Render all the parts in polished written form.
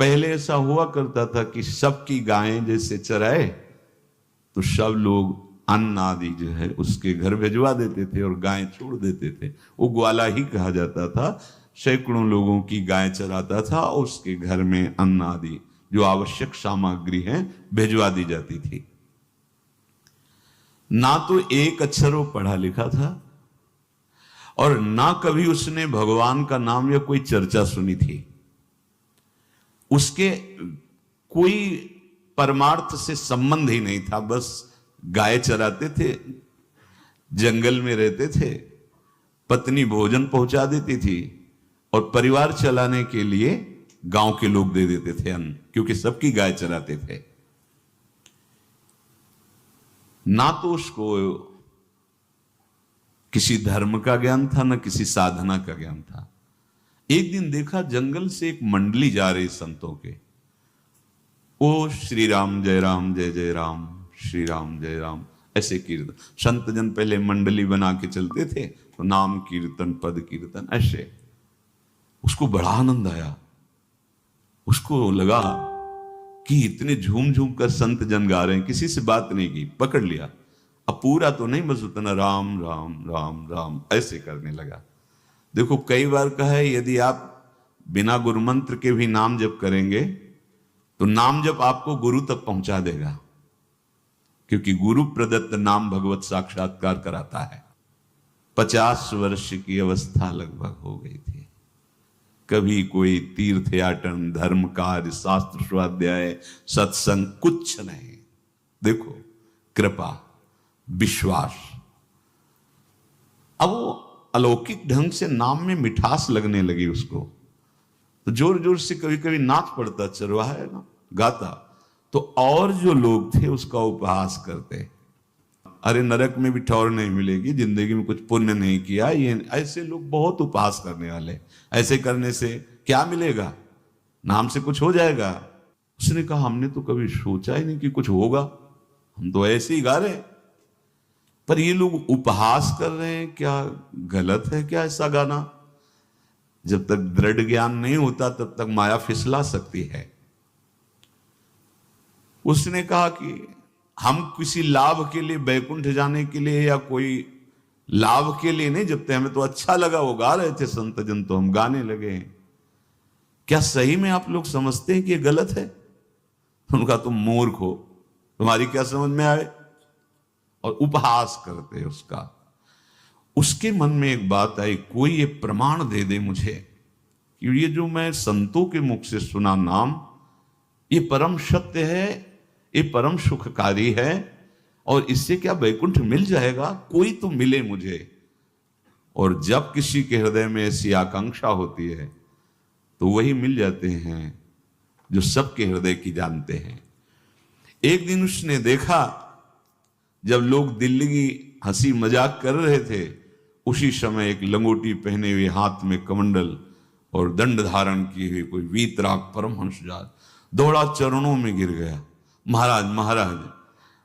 पहले ऐसा हुआ करता था कि सबकी गायें जैसे चराए तो सब लोग अन्न आदि जो है उसके घर भिजवा देते थे और गायें छोड़ देते थे। वो ग्वाला ही कहा जाता था। सैकड़ों लोगों की गाय चराता था और उसके घर में अन्न आदि जो आवश्यक सामग्री है भिजवा दी जाती थी। ना तो एक अक्षर वो पढ़ा लिखा था और ना कभी उसने भगवान का नाम या कोई चर्चा सुनी थी। उसके कोई परमार्थ से संबंध ही नहीं था। बस गाय चराते थे, जंगल में रहते थे, पत्नी भोजन पहुंचा देती थी और परिवार चलाने के लिए गांव के लोग दे देते थे अन्न, क्योंकि सबकी गाय चराते थे। ना तो उसको किसी धर्म का ज्ञान था, ना किसी साधना का ज्ञान था। एक दिन देखा जंगल से एक मंडली जा रही संतों के। ओ श्री राम जय राम जय जय राम, श्री राम जय राम, ऐसे कीर्तन। संत जन पहले मंडली बना के चलते थे तो नाम कीर्तन पद कीर्तन ऐसे। उसको बड़ा आनंद आया। उसको लगा कि इतने झूम झूम कर संत जन गा रहे हैं, किसी से बात नहीं की, पकड़ लिया। अब पूरा तो नहीं, बस उतना राम राम राम राम ऐसे करने लगा। देखो कई बार कहा है यदि आप बिना गुरु मंत्र के भी नाम जप करेंगे तो नाम जप आपको गुरु तक पहुंचा देगा, क्योंकि गुरु प्रदत्त नाम भगवत साक्षात्कार कराता है। 50 वर्ष की अवस्था लगभग हो गई थी। कभी कोई तीर्थ याटन, धर्म कार्य, शास्त्र स्वाध्याय, सत्संग कुछ नहीं। देखो कृपा, विश्वास। अब वो अलौकिक ढंग से नाम में मिठास लगने लगी उसको, तो जोर जोर से कभी कभी नाच पड़ता, चरवाहा है ना, गाता। तो और जो लोग थे उसका उपहास करते, अरे नरक में भी ठौर नहीं मिलेगी, जिंदगी में कुछ पुण्य नहीं किया। ये ऐसे लोग बहुत उपहास करने वाले, ऐसे करने से क्या मिलेगा, नाम से कुछ हो जाएगा। उसने कहा हमने तो कभी सोचा ही नहीं कि कुछ होगा, हम तो ऐसे ही गा रहे हैं। पर ये लोग उपहास कर रहे हैं, क्या गलत है क्या ऐसा गाना? जब तक दृढ़ ज्ञान नहीं होता तब तक माया फिसला सकती है। उसने कहा कि हम किसी लाभ के लिए, बैकुंठ जाने के लिए या कोई लाभ के लिए नहीं जपते, हमें तो अच्छा लगा, वो गा रहे थे संत जन तो हम गाने लगे। क्या सही में आप लोग समझते हैं कि ये गलत है? उनका तुम मूर्ख हो, तुम्हारी क्या समझ में आए? और उपहास करते उसका। उसके मन में एक बात आई, कोई ये प्रमाण दे दे मुझे कि ये जो मैं संतों के मुख से सुना नाम, ये परम सत्य है, ये परम सुखकारी है, और इससे क्या बैकुंठ मिल जाएगा? कोई तो मिले मुझे। और जब किसी के हृदय में ऐसी आकांक्षा होती है तो वही मिल जाते हैं जो सबके हृदय की जानते हैं। एक दिन उसने देखा जब लोग दिल्ली की हंसी मजाक कर रहे थे, उसी समय एक लंगोटी पहने हुए, हाथ में कमंडल और दंड धारण किए हुए कोई वीतराग परमहंस दौड़ा, चरणों में गिर गया। महाराज महाराज,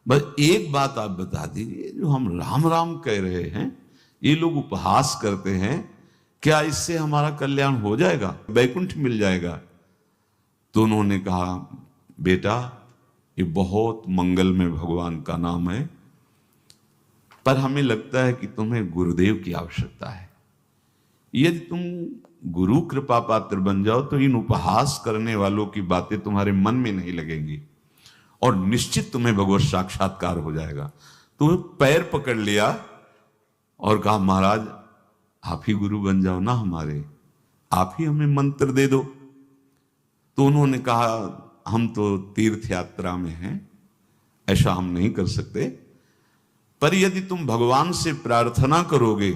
बस एक बात आप बता दीजिए, जो हम राम राम कह रहे हैं, ये लोग उपहास करते हैं, क्या इससे हमारा कल्याण हो जाएगा, बैकुंठ मिल जाएगा? तो उन्होंने कहा बेटा ये बहुत मंगल में भगवान का नाम है, पर हमें लगता है कि तुम्हें गुरुदेव की आवश्यकता है। यदि तुम गुरु कृपा पात्र बन जाओ तो इन उपहास करने वालों की बातें तुम्हारे मन में नहीं लगेंगी और निश्चित तुम्हें भगवत साक्षात्कार हो जाएगा। तो पैर पकड़ लिया और कहा महाराज आप ही गुरु बन जाओ ना हमारे, आप ही हमें मंत्र दे दो। तो उन्होंने कहा हम तो तीर्थ यात्रा में हैं, ऐसा हम नहीं कर सकते, पर यदि तुम भगवान से प्रार्थना करोगे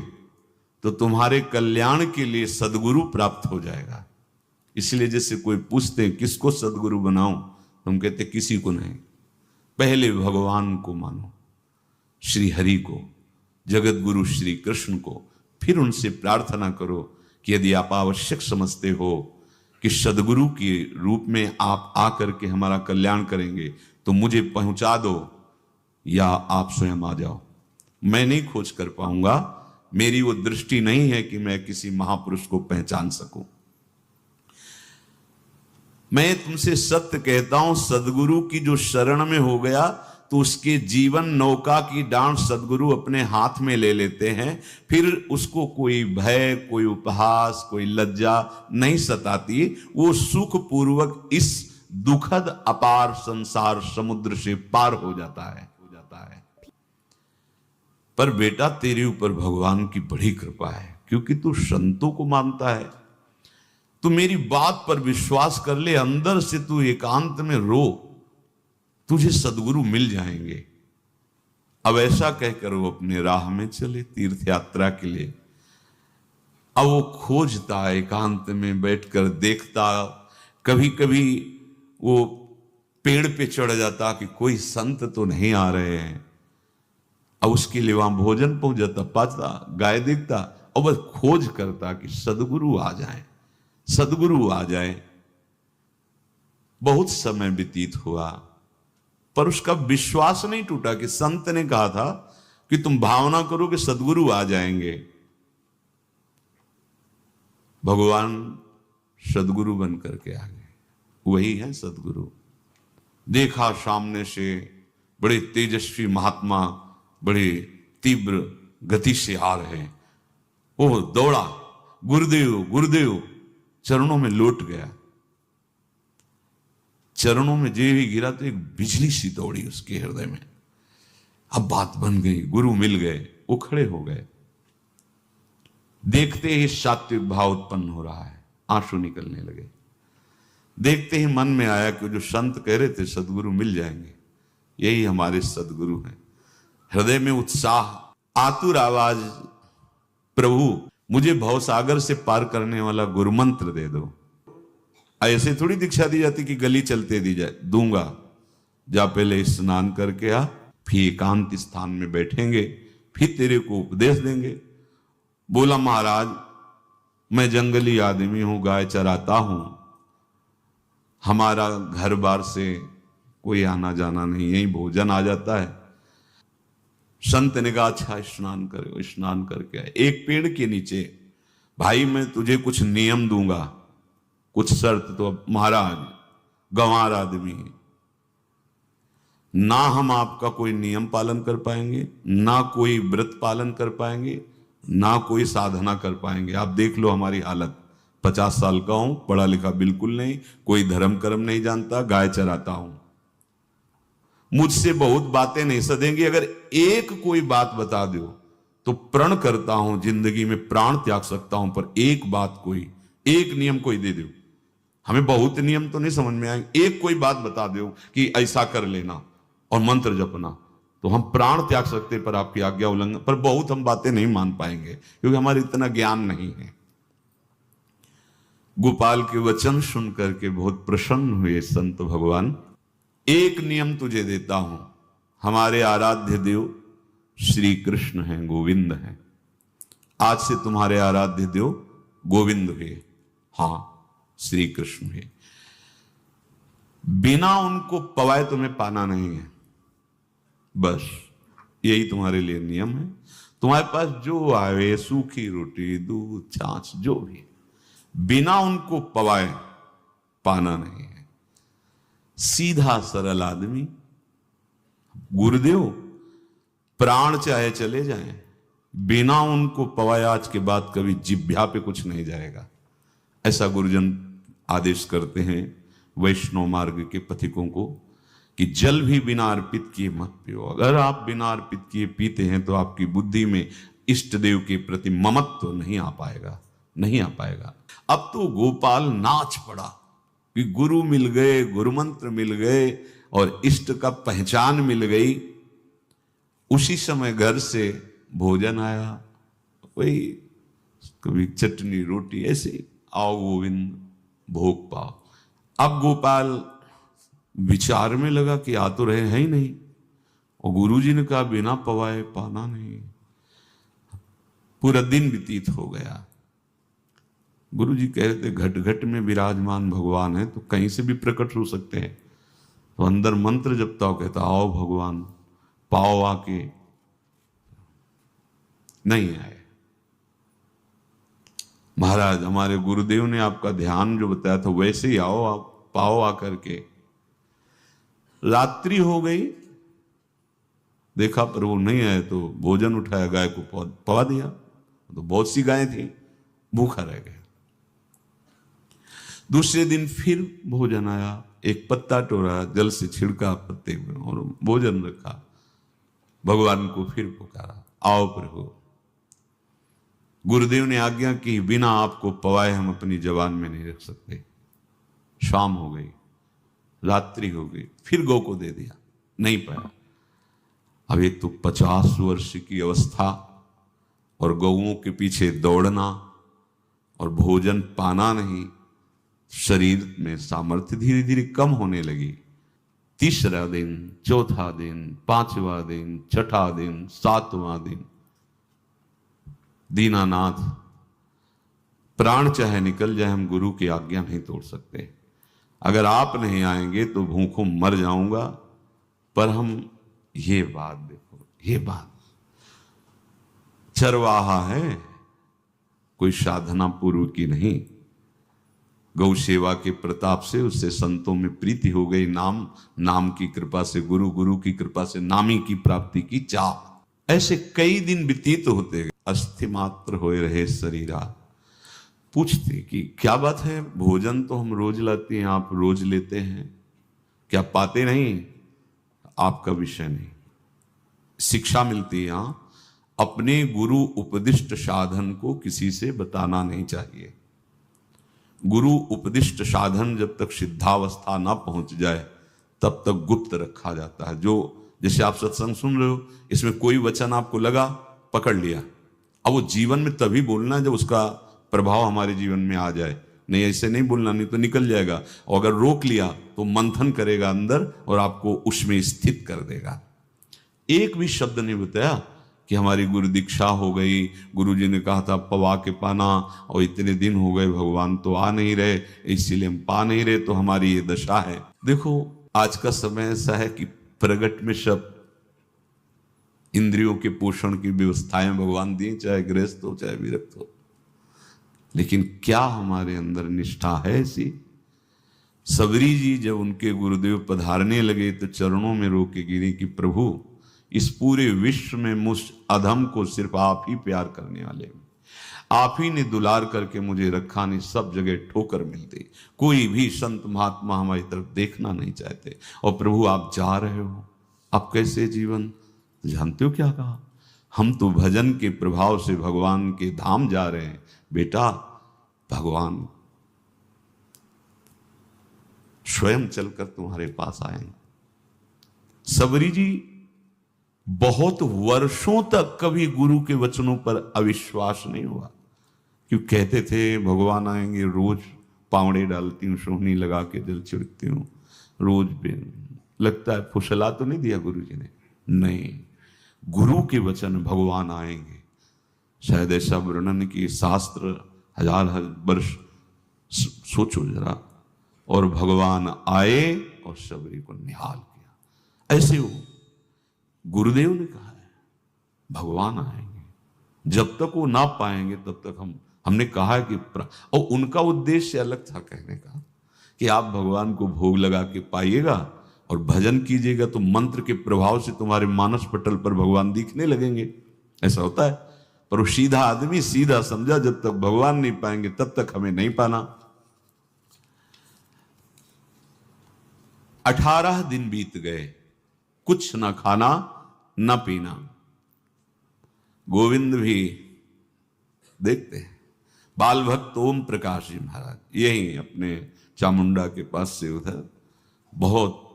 तो तुम्हारे कल्याण के लिए सदगुरु प्राप्त हो जाएगा। इसलिए जैसे कोई पूछते हैं किसको सदगुरु बनाऊं, तुम कहते किसी को नहीं, पहले भगवान को मानो, श्री हरि को, जगत गुरु श्री कृष्ण को, फिर उनसे प्रार्थना करो कि यदि आप आवश्यक समझते हो कि सदगुरु के रूप में आप आकर के हमारा कल्याण करेंगे तो मुझे पहुंचा दो, या आप स्वयं आ जाओ। मैं नहीं खोज कर पाऊंगा, मेरी वो दृष्टि नहीं है कि मैं किसी महापुरुष को पहचान सकूं। मैं तुमसे सत्य कहता हूं, सदगुरु की जो शरण में हो गया तो उसके जीवन नौका की डांट सदगुरु अपने हाथ में ले लेते हैं। फिर उसको कोई भय, कोई उपहास, कोई लज्जा नहीं सताती। वो सुख पूर्वक इस दुखद अपार संसार समुद्र से पार हो जाता है। पर बेटा तेरे ऊपर भगवान की बड़ी कृपा है, क्योंकि तू संतों को मानता है। तू मेरी बात पर विश्वास कर ले, अंदर से तू एकांत में रो, तुझे सदगुरु मिल जाएंगे। अब ऐसा कहकर वो अपने राह में चले तीर्थ यात्रा के लिए। अब वो खोजता, एकांत में बैठकर देखता, कभी कभी वो पेड़ पे चढ़ जाता कि कोई संत तो नहीं आ रहे हैं। अब उसके लिए वहां भोजन पहुंच जाता, पाता, गाय देखता और बस खोज करता कि सदगुरु आ जाए, सदगुरु आ जाए। बहुत समय व्यतीत हुआ पर उसका विश्वास नहीं टूटा कि संत ने कहा था कि तुम भावना करो कि सदगुरु आ जाएंगे। भगवान सदगुरु बन करके आ गए, वही है सदगुरु। देखा सामने से बड़े तेजस्वी महात्मा बड़े तीव्र गति से आ रहे हैं। वो दौड़ा, गुरुदेव गुरुदेव, चरणों में लौट गया। चरणों में जे ही गिरा तो एक बिजली सी दौड़ी उसके हृदय में। अब बात बन गई, गुरु मिल गए, वो खड़े हो गए। देखते ही सात्विक भाव उत्पन्न हो रहा है, आंसू निकलने लगे। देखते ही मन में आया कि जो संत कह रहे थे सदगुरु मिल जाएंगे, यही हमारे सदगुरु हैं। हृदय में उत्साह, आतुर आवाज, प्रभु मुझे भवसागर से पार करने वाला गुरु मंत्र दे दो। ऐसे थोड़ी दीक्षा दी जाती कि गली चलते दी जाए, दूंगा। जा पहले स्नान करके आ, फिर एकांत स्थान में बैठेंगे, फिर तेरे को उपदेश देंगे। बोला महाराज मैं जंगली आदमी हूं, गाय चराता हूं, हमारा घर बार से कोई आना जाना नहीं, यही भोजन आ जाता है। संत ने कहा अच्छा स्नान करो। स्नान करके आए, एक पेड़ के नीचे, भाई मैं तुझे कुछ नियम दूंगा, कुछ शर्त। तो महाराज गंवार आदमी है, ना हम आपका कोई नियम पालन कर पाएंगे, ना कोई व्रत पालन कर पाएंगे, ना कोई साधना कर पाएंगे। आप देख लो हमारी हालत, 50 साल का हूं, पढ़ा लिखा बिल्कुल नहीं, कोई धर्म कर्म नहीं जानता, गाय चराता हूं। मुझसे बहुत बातें नहीं सदेंगी, अगर एक कोई बात बता दो तो प्रण करता हूं जिंदगी में प्राण त्याग सकता हूं, पर एक बात, कोई एक नियम कोई दे दो। हमें बहुत नियम तो नहीं समझ में आएंगे, एक कोई बात बता दो कि ऐसा कर लेना और मंत्र जपना, तो हम प्राण त्याग सकते, पर आपकी आज्ञा उल्लंघन, पर बहुत हम बातें नहीं मान पाएंगे क्योंकि हमारे इतना ज्ञान नहीं है। गोपाल के वचन सुन करके बहुत प्रसन्न हुए संत भगवान। एक नियम तुझे देता हूं, हमारे आराध्य देव श्री कृष्ण हैं, गोविंद हैं। आज से तुम्हारे आराध्य देव गोविंद हुए, हां श्री कृष्ण हुए। बिना उनको पवाए तुम्हें पाना नहीं है, बस यही तुम्हारे लिए नियम है। तुम्हारे पास जो आवे, सूखी रोटी, दूध, छाछ, जो भी, बिना उनको पवाए पाना नहीं है। सीधा सरल आदमी। गुरुदेव प्राण चाहे चले जाएं, बिना उनको पवाए आज के बाद कभी जिह्वा पे कुछ नहीं जाएगा, ऐसा गुरुजन आदेश करते हैं वैष्णव मार्ग के पथिकों को कि जल भी बिना अर्पित किए मत पियो। अगर आप बिना अर्पित किए पीते हैं तो आपकी बुद्धि में इष्ट देव के प्रति ममत्व तो नहीं आ पाएगा, नहीं आ पाएगा। अब तो गोपाल नाच पड़ा कि गुरु मिल गए, गुरु मंत्र मिल गए और इष्ट का पहचान मिल गई। उसी समय घर से भोजन आया, वही कभी चटनी रोटी, ऐसे आओ गोविंद भोग पाओ। अब गोपाल विचार में लगा कि आ तो रहे हैं ही नहीं, और गुरुजी ने कहा बिना पवाए पाना नहीं। पूरा दिन व्यतीत हो गया। गुरुजी कह रहे थे घट घट में विराजमान भगवान है तो कहीं से भी प्रकट हो सकते हैं। तो अंदर मंत्र जपता हो, कहता आओ भगवान पाओ आके, नहीं आए। महाराज हमारे गुरुदेव ने आपका ध्यान जो बताया था वैसे ही आओ आप, पाओ आकर के। रात्रि हो गई, देखा प्रभु नहीं आए तो भोजन उठाया, गाय को पवा दिया। तो बहुत सी गायें थी, भूखा रह गया। दूसरे दिन फिर भोजन आया, एक पत्ता टोरा, जल से छिड़का पत्ते में और भोजन रखा। भगवान को फिर पुकारा, आओ प्रभु। गुरुदेव ने आज्ञा की, बिना आपको पवाए हम अपनी जबान में नहीं रख सकते। शाम हो गई, रात्रि हो गई, फिर गौ को दे दिया, नहीं पाया। अब एक तो 50 वर्ष की अवस्था और गौओं के पीछे दौड़ना और भोजन पाना नहीं, शरीर में सामर्थ्य धीरे धीरे कम होने लगी। तीसरा दिन, चौथा दिन, पांचवा दिन, छठा दिन, सातवां दिन, दीनानाथ प्राण चाहे निकल जाए, हम गुरु की आज्ञा नहीं तोड़ सकते। अगर आप नहीं आएंगे तो भूखों मर जाऊंगा। पर हम ये बात देखो, ये बात चरवाहा है, कोई साधना पूर्व की नहीं। गौ सेवा के प्रताप से उससे संतों में प्रीति हो गई, नाम की कृपा से गुरु, गुरु की कृपा से नामी की प्राप्ति की चाह। ऐसे कई दिन व्यतीत होते गए। अस्थि मात्र होए रहे शरीरा। पूछते कि क्या बात है, भोजन तो हम रोज लाते हैं, आप रोज लेते हैं, क्या पाते नहीं? आपका विषय नहीं। शिक्षा मिलती है यहां, अपने गुरु उपदिष्ट साधन को किसी से बताना नहीं चाहिए। गुरु उपदिष्ट साधन जब तक सिद्धावस्था ना पहुंच जाए तब तक गुप्त रखा जाता है। जो जैसे आप सत्संग सुन रहे हो, इसमें कोई वचन आपको लगा, पकड़ लिया, अब वो जीवन में तभी बोलना है जब उसका प्रभाव हमारे जीवन में आ जाए। नहीं ऐसे नहीं बोलना, नहीं तो निकल जाएगा। और अगर रोक लिया तो मंथन करेगा अंदर और आपको उसमें स्थित कर देगा। एक भी शब्द नहीं बताया कि हमारी गुरु दीक्षा हो गई, गुरु जी ने कहा था पवा के पाना, और इतने दिन हो गए भगवान तो आ नहीं रहे, इसीलिए हम पा नहीं रहे, तो हमारी ये दशा है। देखो आज का समय ऐसा है कि प्रगट में सब इंद्रियों के पोषण की व्यवस्थाएं भगवान दी, चाहे गृहस्थ हो चाहे विरक्त हो, लेकिन क्या हमारे अंदर निष्ठा है ऐसी? सबरी जी जब उनके गुरुदेव पधारने लगे तो चरणों में रो के गिरी कि प्रभु, इस पूरे विश्व में मुझ अधम को सिर्फ आप ही प्यार करने वाले हैं, आप ही ने दुलार करके मुझे रखा, नहीं सब जगह ठोकर मिलती, कोई भी संत महात्मा हमारी तरफ देखना नहीं चाहते, और प्रभु आप जा रहे हो, आप कैसे जीवन? जानते हो क्या कहा? हम तो भजन के प्रभाव से भगवान के धाम जा रहे हैं बेटा, भगवान स्वयं चलकर तुम्हारे पास आएंगे। सबरी जी बहुत वर्षों तक कभी गुरु के वचनों पर अविश्वास नहीं हुआ, क्यों कहते थे भगवान आएंगे, रोज पावड़े डालती हूँ, सोहनी लगा के जल छिड़कती हूँ, रोज लगता है फुसला तो नहीं दिया गुरु जी ने? नहीं, गुरु के वचन भगवान आएंगे। शायद ऐसा वर्णन की शास्त्र हजार वर्ष सोचो जरा, और भगवान आए और सबरी को निहाल किया। ऐसे हो गुरुदेव ने कहा है भगवान आएंगे, जब तक वो ना पाएंगे तब तक हमने कहा है कि और उनका उद्देश्य अलग था कहने का कि आप भगवान को भोग लगा के पाइएगा और भजन कीजिएगा तो मंत्र के प्रभाव से तुम्हारे मानस पटल पर भगवान दिखने लगेंगे। ऐसा होता है, पर वो सीधा आदमी सीधा समझा, जब तक भगवान नहीं पाएंगे तब तक हमें नहीं पाना। 18 दिन बीत गए, कुछ ना खाना ना पीना। गोविंद भी देखते हैं, बाल भक्त ओम प्रकाश जी महाराज यही अपने चामुंडा के पास से उधर, बहुत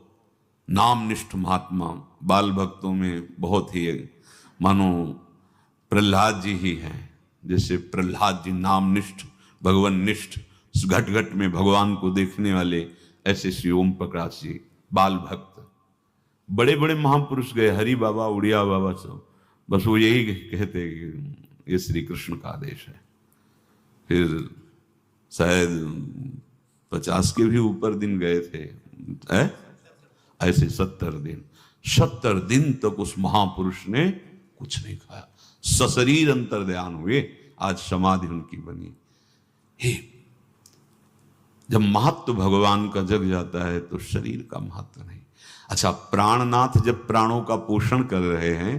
नामनिष्ठ महात्मा, बाल भक्तों में बहुत ही मानो प्रहलाद जी ही हैं। जैसे प्रहलाद जी नामनिष्ठ भगवान निष्ठ, घट घट में भगवान को देखने वाले, ऐसे श्री ओम प्रकाश जी बाल भक्त। बड़े बड़े महापुरुष गए, हरि बाबा, उड़िया बाबा, सब बस वो यही कहते कि ये श्री कृष्ण का आदेश है। फिर शायद 50 के भी ऊपर दिन गए थे, ऐसे 70 दिन तक उस महापुरुष ने कुछ नहीं खाया, सशरीर अंतर्ध्यान हुए। आज समाधि उनकी बनी। हे जब महत्व भगवान का जग जाता है तो शरीर का महत्व नहीं। अच्छा, प्राणनाथ जब प्राणों का पोषण कर रहे हैं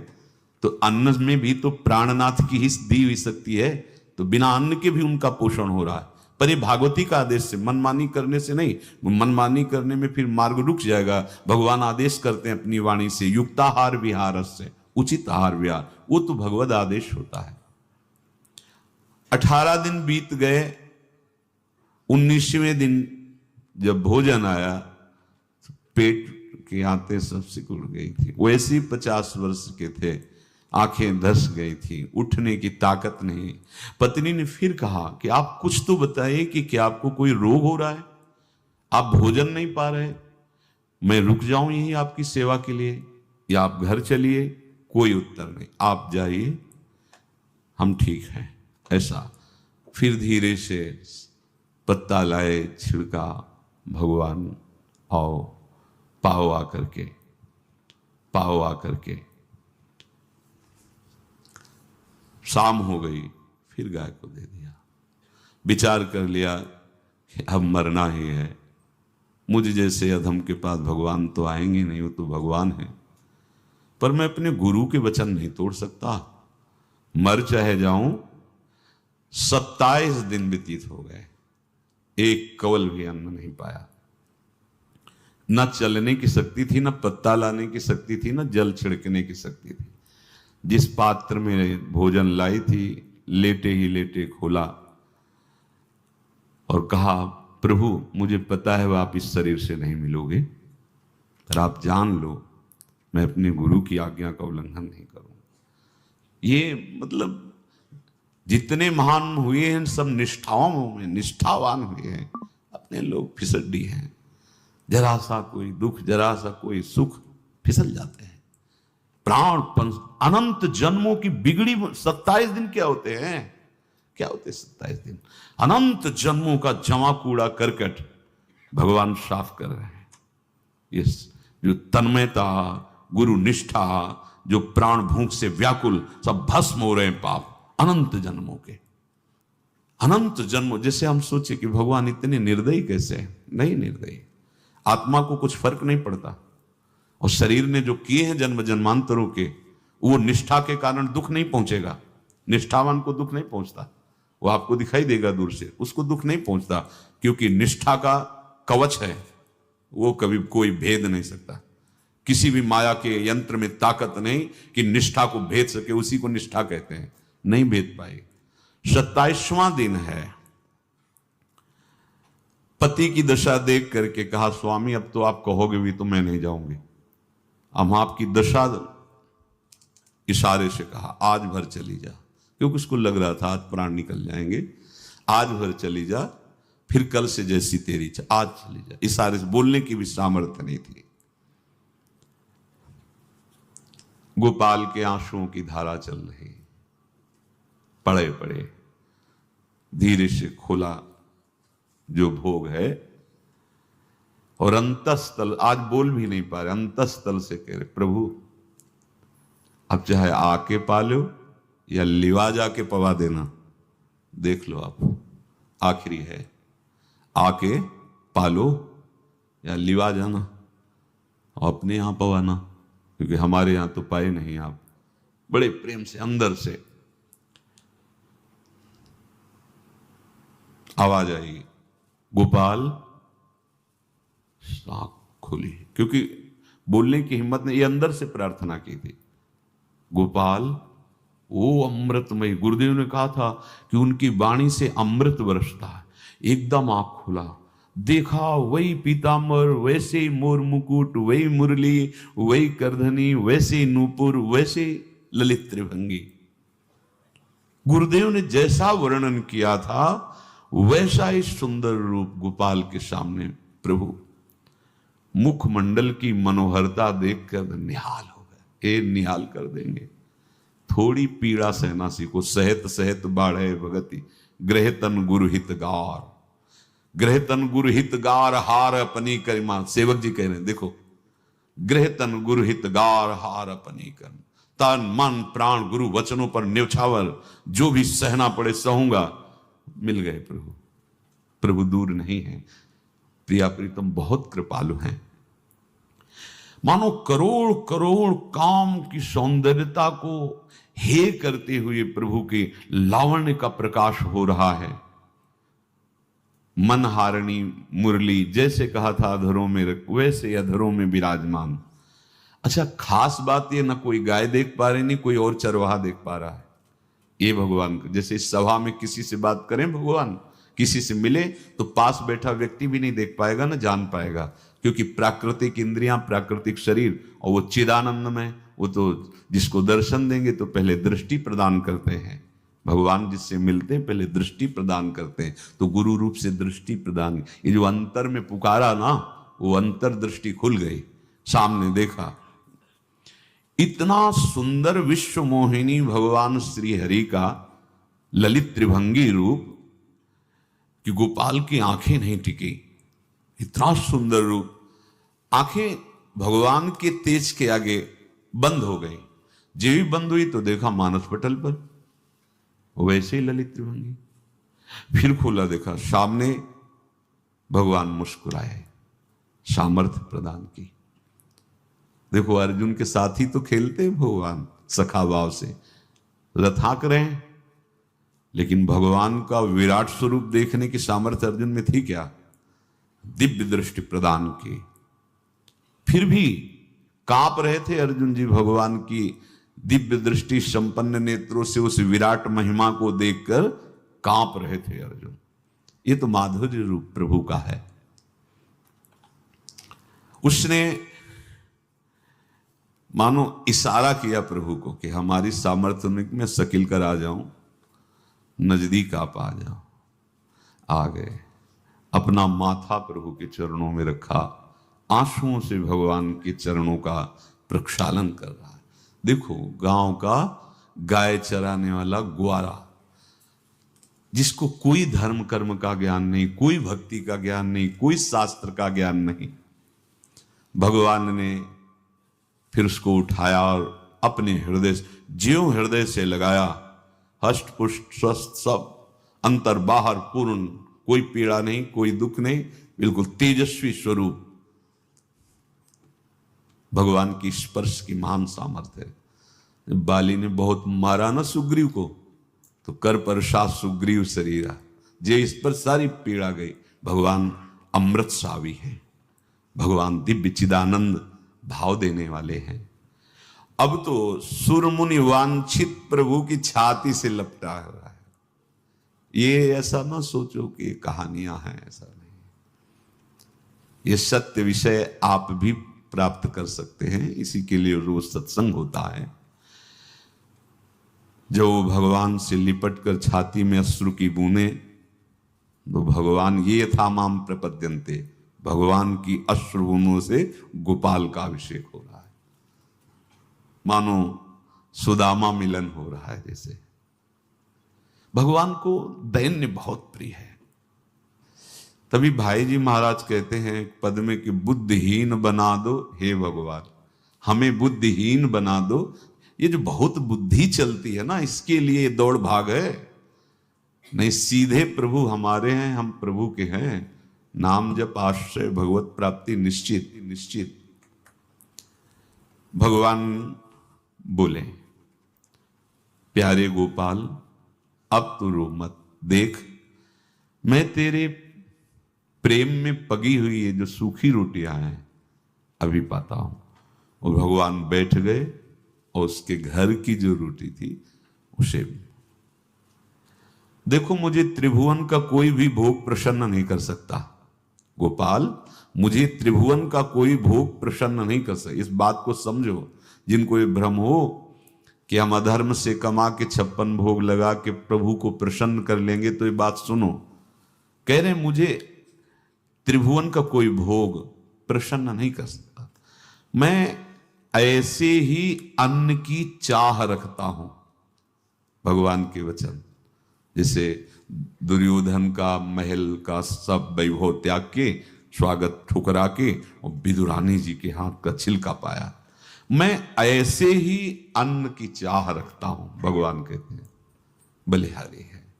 तो अन्न में भी तो प्राणनाथ की हिस्स दी हुई शक्ति है, तो बिना अन्न के भी उनका पोषण हो रहा है। पर ये भागवती का आदेश से, मनमानी करने से नहीं। मनमानी करने में फिर मार्ग रुक जाएगा। भगवान आदेश करते हैं अपनी वाणी से, युक्ताहार विहार से, उचित आहार विहार, वो तो भगवद आदेश होता है। 18 दिन बीत गए। 19वें दिन जब भोजन आया तो पेट की आंतें सब सिकुड़ गई थी। वैसे ही 50 वर्ष के थे, आंखें धस गई थी, उठने की ताकत नहीं। पत्नी ने फिर कहा कि आप कुछ तो बताइए कि क्या आपको कोई रोग हो रहा है, आप भोजन नहीं पा रहे, मैं रुक जाऊं यहीं आपकी सेवा के लिए, या आप घर चलिए। कोई उत्तर नहीं, आप जाइए, हम ठीक हैं। ऐसा फिर धीरे से पत्ता लाए, छिड़का, भगवान आओ, पाओ आकर के, पाओ आकर के। शाम हो गई, फिर गाय को दे दिया। विचार कर लिया कि अब मरना ही है, मुझ जैसे अधम के पास भगवान तो आएंगे नहीं, वो तो भगवान है, पर मैं अपने गुरु के वचन नहीं तोड़ सकता, मर चाहे जाऊं। 27 दिन व्यतीत हो गए, एक कवल भी अन्न नहीं पाया। न चलने की शक्ति थी, न पत्ता लाने की शक्ति थी, न जल छिड़कने की शक्ति थी। जिस पात्र में भोजन लाई थी, लेटे ही लेटे खोला और कहा, प्रभु मुझे पता है आप इस शरीर से नहीं मिलोगे, पर आप जान लो मैं अपने गुरु की आज्ञा का उल्लंघन नहीं करूंगा। ये मतलब जितने महान हुए हैं सब निष्ठाओं में निष्ठावान हुए हैं। अपने लोग फिसड्डी हैं, जरा सा कोई दुख, जरा सा कोई सुख, फिसल जाते हैं। प्राण अनंत जन्मों की बिगड़ी 27 दिन क्या होते हैं, क्या होते 27 दिन? अनंत जन्मों का जमा कूड़ा करकट भगवान साफ कर रहे हैं। ये जो तन्मयता, गुरु निष्ठा, जो प्राण भूख से व्याकुल, सब भस्म हो रहे हैं पाप अनंत जन्मों के। अनंत जन्मों, जैसे हम सोचे कि भगवान इतने निर्दयी कैसे हैं? नहीं निर्दयी, आत्मा को कुछ फर्क नहीं पड़ता। और शरीर ने जो किए हैं जन्म जन्मांतरों के, वो निष्ठा के कारण दुख नहीं पहुंचेगा। निष्ठावान को दुख नहीं पहुंचता, वो आपको दिखाई देगा दूर से, उसको दुख नहीं पहुंचता, क्योंकि निष्ठा का कवच है, वो कभी कोई भेद नहीं सकता। किसी भी माया के यंत्र में ताकत नहीं कि निष्ठा को भेद सके, उसी को निष्ठा कहते हैं, नहीं भेद पाई। 27वां दिन है। पति की दशा देख करके कहा, स्वामी अब तो आप कहोगे भी तो मैं नहीं जाऊंगी, हम आपकी दशा, इशारे से कहा आज भर चली जा, क्योंकि उसको लग रहा था आज प्राण निकल जाएंगे। आज भर चली जा, फिर कल से जैसी तेरी आज चली जा। इशारे से, बोलने की भी सामर्थ्य नहीं थी। गोपाल के आंसुओं की धारा चल रही, पड़े पड़े धीरे से खोला जो भोग है, और अंतस्थल, आज बोल भी नहीं पा रहे, अंतस्थल से कह रहे, प्रभु अब चाहे आके पालो या लिवा जाके पवा देना, देख लो आप, आखिरी है, आके पालो या लिवा जाना और अपने यहां पवाना, क्योंकि हमारे यहां तो पाए नहीं आप। बड़े प्रेम से अंदर से आवाज आई, गोपाल। आंख खुली, क्योंकि बोलने की हिम्मत ने, ये अंदर से प्रार्थना की थी, गोपाल वो अमृतमय। गुरुदेव ने कहा था कि उनकी वाणी से अमृत बरसता है। एकदम आंख खुला, देखा वही पीतांबर, वैसे ही मोर मुकुट, वही मुरली, वही करधनी, वैसे ही नूपुर, वैसे ललित त्रिभंगी। गुरुदेव ने जैसा वर्णन किया था वैसा ही सुंदर रूप गोपाल के सामने। प्रभु मुखमंडल की मनोहरता देखकर निहाल हो गए, ए निहाल कर देंगे। थोड़ी पीड़ा सहना सीखो, सहत सहत बाढ़े भगति, ग्रहतन गुरु हितगार, ग्रहतन गुरु हितगार हार अपनी करिमा। सेवक जी कह रहे हैं, देखो, ग्रहतन गुरु हितगार हार अपनी कर, तन मन प्राण गुरु वचनों पर न्यौछावर, जो भी सहना पड़े सहूंगा। मिल गए प्रभु, प्रभु दूर नहीं है। प्रिया प्रीतम बहुत कृपालु हैं। मानो करोड़ करोड़ काम की सौंदर्यता को हे करते हुए प्रभु के लावण्य का प्रकाश हो रहा है। मनहारिणी मुरली, जैसे कहा था अधरों में वैसे अधरों में विराजमान। अच्छा, खास बात ये, ना कोई गाय देख पा रहे, नहीं कोई और चरवाहा देख पा रहा है। ये भगवान, जैसे इस सभा में किसी से बात करें भगवान, किसी से मिले तो पास बैठा व्यक्ति भी नहीं देख पाएगा, ना जान पाएगा, क्योंकि प्राकृतिक इंद्रियां, प्राकृतिक शरीर, और वो चिदानंद में, वो तो जिसको दर्शन देंगे तो पहले दृष्टि प्रदान करते हैं। भगवान जिससे मिलते हैं पहले दृष्टि प्रदान करते हैं, तो गुरु रूप से दृष्टि प्रदान। ये जो अंतर में पुकारा ना, वो अंतर दृष्टि खुल गई, सामने देखा। इतना सुंदर विश्व मोहिनी भगवान श्री हरि का ललित त्रिभंगी रूप कि गोपाल की आंखें नहीं टिकी। इतना सुंदर रूप, आंखें भगवान के तेज के आगे बंद हो गई। जो भी बंद हुई तो देखा मानस पटल पर वैसे ही ललित त्रिभंगी। फिर खोला, देखा सामने भगवान मुस्कुराए, सामर्थ्य प्रदान की। देखो अर्जुन के साथ ही तो खेलते हैं भगवान सखा भाव से, रथाक रहे हैं, लेकिन भगवान का विराट स्वरूप देखने की सामर्थ्य अर्जुन में थी क्या? दिव्य दृष्टि प्रदान की। फिर भी कांप रहे थे अर्जुन जी भगवान की दिव्य दृष्टि संपन्न नेत्रों से उस विराट महिमा को देखकर कांप रहे थे अर्जुन। ये तो माधुर्य रूप प्रभु का है। उसने मानो इशारा किया प्रभु को कि हमारी सामर्थ्य में मैं सकिल कर आ जाऊं, नजदीक आप आ जाओ। आ गए, अपना माथा प्रभु के चरणों में रखा, आंसुओं से भगवान के चरणों का प्रक्षालन कर रहा है। देखो गांव का गाय चराने वाला ग्वारा, जिसको कोई धर्म कर्म का ज्ञान नहीं, कोई भक्ति का ज्ञान नहीं, कोई शास्त्र का ज्ञान नहीं, भगवान ने फिर उसको उठाया और अपने हृदय, ज्यों हृदय से लगाया, हष्ट पुष्ट स्वस्थ सब, अंतर बाहर पूर्ण, कोई पीड़ा नहीं, कोई दुख नहीं, बिल्कुल तेजस्वी स्वरूप। भगवान की स्पर्श की महान सामर्थ्य है। बाली ने बहुत मारा ना सुग्रीव को, तो कर प्रसाद सुग्रीव शरीरा, जे इस पर सारी पीड़ा गई। भगवान अमृत सावी है, भगवान दिव्य चिदानंद भाव देने वाले हैं। अब तो सुरमुनि वांछित प्रभु की छाती से लपटा हुआ है। ये ऐसा ना सोचो कि कहानियां हैं, ऐसा नहीं। ये सत्य विषय आप भी प्राप्त कर सकते हैं, इसी के लिए रोज सत्संग होता है। जो भगवान से लिपट कर छाती में अश्रु की बूंदे, तो भगवान ये था माम प्रपद्यन्ते, भगवान की अश्रु बूंदों से गोपाल का अभिषेक हो रहा है। मानो सुदामा मिलन हो रहा है जैसे। भगवान को दैन्य बहुत प्रिय है। तभी भाई जी महाराज कहते हैं पद में कि बुद्धिहीन बना दो हे भगवान, हमें बुद्धिहीन बना दो। ये जो बहुत बुद्धि चलती है ना, इसके लिए दौड़ भाग है। नहीं, सीधे प्रभु हमारे हैं, हम प्रभु के हैं। नाम जप आश्रय भगवत प्राप्ति निश्चित निश्चित। भगवान बोले, प्यारे गोपाल अब तो रो मत, देख मैं तेरे प्रेम में पगी हुई ये जो सूखी रोटियां हैं अभी पाता हूं। और भगवान बैठ गए और उसके घर की जो रोटी थी उसे, देखो मुझे त्रिभुवन का कोई भी भोग प्रसन्न नहीं कर सकता गोपाल, मुझे त्रिभुवन का कोई भोग प्रसन्न नहीं कर सकता। इस बात को समझो। जिनको ये भ्रम हो कि हम अधर्म से कमा के 56 भोग लगा के प्रभु को प्रसन्न कर लेंगे, तो ये बात सुनो। कह रहे मुझे त्रिभुवन का कोई भोग प्रसन्न नहीं कर सकता, मैं ऐसे ही अन्न की चाह रखता हूं। भगवान के वचन, जैसे दुर्योधन का महल का सब वैभव त्याग के, स्वागत ठुकरा के और विदुरानी जी के हाथ का छिलका पाया, मैं ऐसे ही अन्न की चाह रखता हूं। भगवान कहते हैं बलिहारी है।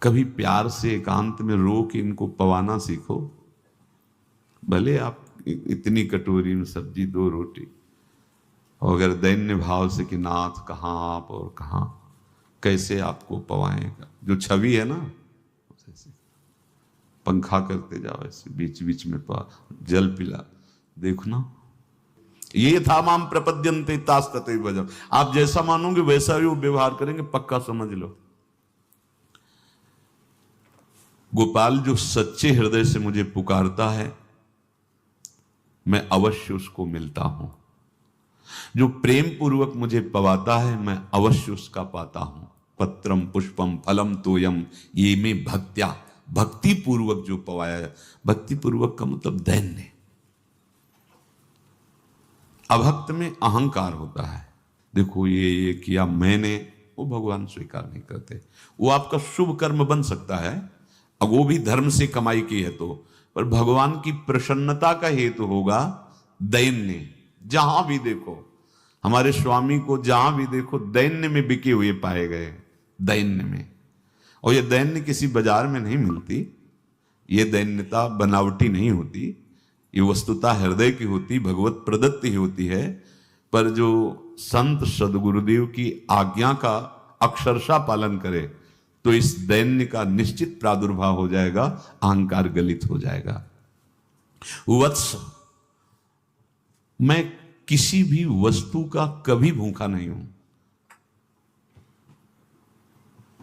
कभी प्यार से एकांत में रो के इनको पवाना सीखो। भले आप इतनी कटोरी में सब्जी, 2 रोटी, और अगर दैन्य भाव से कि नाथ कहाँ आप और कहाँ, कैसे आपको पवाएगा, जो छवि है ना, ऐसे पंखा करते जाओ, ऐसे बीच बीच में जल पिला, देखो ना, ये था माम प्रपद्यन्ते तास्तते भजम। आप जैसा मानोगे वैसा ही वो व्यवहार करेंगे, पक्का समझ लो। गोपाल जो सच्चे हृदय से मुझे पुकारता है, मैं अवश्य उसको मिलता हूं। जो प्रेम पूर्वक मुझे पवाता है, मैं अवश्य उसका पाता हूं। पत्रम पुष्पम फलम तोयम ये में भक्त्या, भक्ति पूर्वक जो पवाया है। भक्ति पूर्वक का मतलब दैन्य। अभक्त में अहंकार होता है, देखो ये किया मैंने, वो भगवान स्वीकार नहीं करते। वो आपका शुभ कर्म बन सकता है, अब वो भी धर्म से कमाई की है तो, पर भगवान की प्रसन्नता का हेतु होगा दैन्य। जहां भी देखो, हमारे स्वामी को जहां भी देखो दैन्य में बिके हुए पाए गए, दैन्य में। और ये दैन्य किसी बाजार में नहीं मिलती, ये दैन्यता बनावटी नहीं होती, ये वस्तुतः हृदय की होती, भगवत प्रदत्त ही होती है। पर जो संत सदगुरुदेव की आज्ञा का अक्षरशः पालन करे तो इस दैन्य का निश्चित प्रादुर्भाव हो जाएगा, अहंकार गलित हो जाएगा। वत्स, मैं किसी भी वस्तु का कभी भूखा नहीं हूं।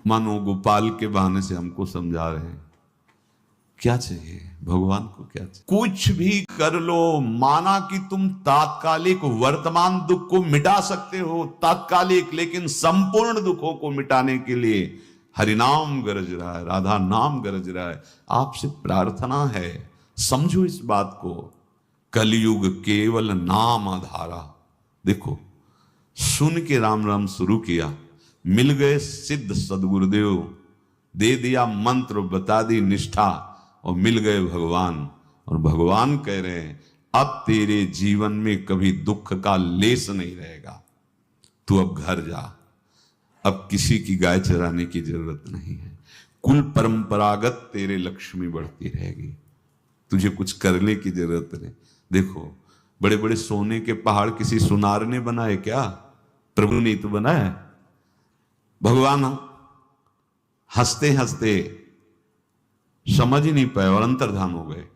मानो गोपाल के बहाने से हमको समझा रहे हैं क्या चाहिए भगवान को, क्या चाहिए। कुछ भी कर लो, माना कि तुम तात्कालिक वर्तमान दुख को मिटा सकते हो, तात्कालिक, लेकिन संपूर्ण दुखों को मिटाने के लिए हरिनाम गरज रहा है, राधा नाम गरज रहा है। आपसे प्रार्थना है, समझो इस बात को। कलयुग केवल नाम आधारा। देखो, सुन के राम राम शुरू किया, मिल गए सिद्ध सदगुरुदेव, दे दिया मंत्र, बता दी निष्ठा, और मिल गए भगवान। और भगवान कह रहे हैं अब तेरे जीवन में कभी दुख का लेस नहीं रहेगा, तू अब घर जा, अब किसी की गाय चराने की जरूरत नहीं है। कुल परंपरागत तेरे लक्ष्मी बढ़ती रहेगी, तुझे कुछ करने की जरूरत नहीं। देखो, बड़े बड़े सोने के पहाड़ किसी सुनार ने बनाए क्या? प्रभु ने तो बनाया। भगवान हंसते हंसते समझ ही नहीं पाए और अंतर्धान हो गए।